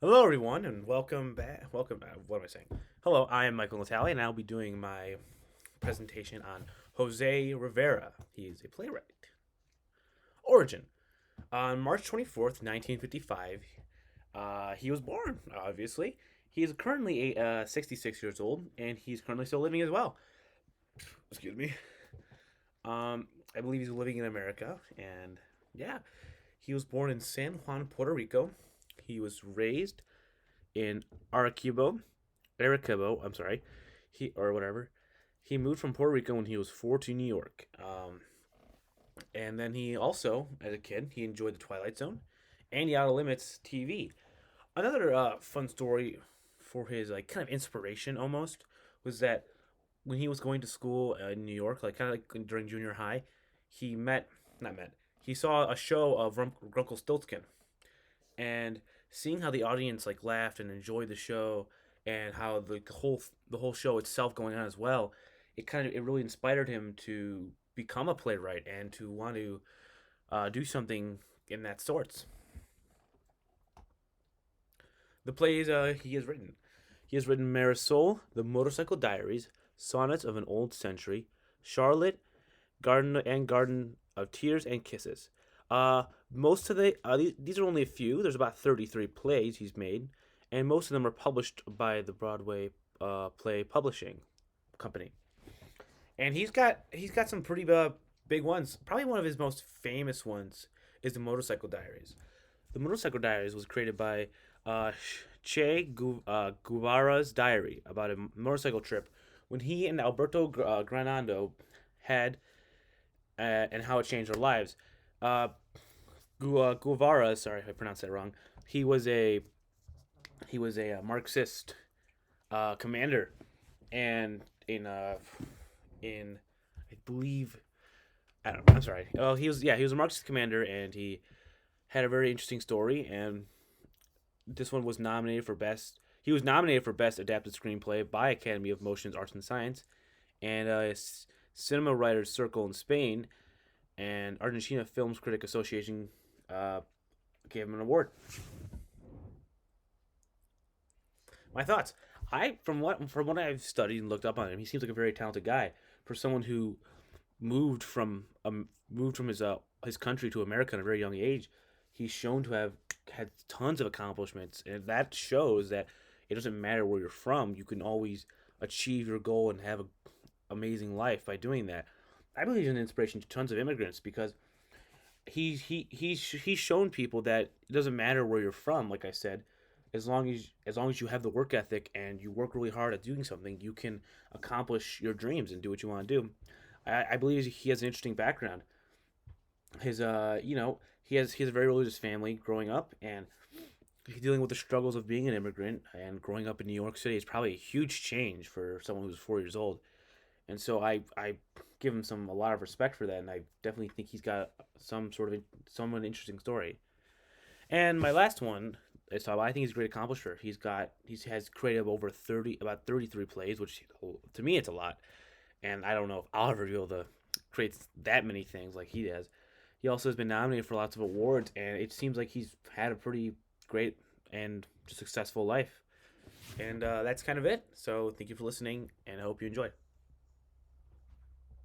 Hello, everyone, and welcome back. Welcome back. What am I saying? Hello, I am Michael Natali, and I'll be doing my presentation on Jose Rivera. He is a playwright. Origin. On March 24th, 1955, he was born, obviously. He is currently 66 years old, and he's currently still living as well. Excuse me. I believe he's living in America, and yeah, he was born in San Juan, Puerto Rico. He was raised in Arecibo. I'm sorry, he or whatever. He moved from Puerto Rico when he was 4 to New York. And then he also, as a kid, he enjoyed the Twilight Zone and the Outer Limits TV. Another fun story for his like kind of inspiration almost was that when he was going to school in New York, like kind of like during junior high, he met not met he saw a show of Rumpelstiltskin, and seeing how the audience like laughed and enjoyed the show, and how the whole show itself going on as well, it really inspired him to become a playwright and to want to do something in that sorts. The plays he has written Marisol, The Motorcycle Diaries, Sonnets of an Old Century, Charlotte, Garden of Tears and Kisses. Most of these are only a few. There's about 33 plays he's made, and most of them are published by the Broadway play publishing company. And he's got some pretty big ones. Probably one of his most famous ones is the Motorcycle Diaries. The Motorcycle Diaries was created by Guevara's diary about a motorcycle trip when he and Alberto Granado had, and how it changed their lives. Uh, Guevara, sorry if I pronounced that wrong. He was a Marxist commander, and in I believe I don't know. I'm sorry. Oh, he was a Marxist commander, and he had a very interesting story. And this one was nominated for best. He was nominated for best adapted screenplay by Academy of Motion Arts and Science, and Cinema Writers Circle in Spain, and Argentina Films Critic Association uh, gave him an award. My thoughts. From what I've studied and looked up on him, he seems like a very talented guy for someone who moved from his country to America at a very young age. He's shown to have had tons of accomplishments, and that shows that it doesn't matter where you're from. You can always achieve your goal and have an amazing life by doing that. I believe he's an inspiration to tons of immigrants because he's shown people that it doesn't matter where you're from. Like I said, as long as you have the work ethic and you work really hard at doing something, you can accomplish your dreams and do what you want to do. I believe he has an interesting background. His he has a very religious family growing up, and he's dealing with the struggles of being an immigrant and growing up in New York City is probably a huge change for someone who's 4 years old. And so I give him a lot of respect for that, and I definitely think he's got somewhat interesting story. And my last one is I think he's a great accomplisher. He has created over 33 plays, which to me it's a lot, and I don't know if I'll ever be able to create that many things like he does. He also has been nominated for lots of awards, and it seems like he's had a pretty great and successful life. And that's kind of it. So thank you for listening, and I hope you enjoy.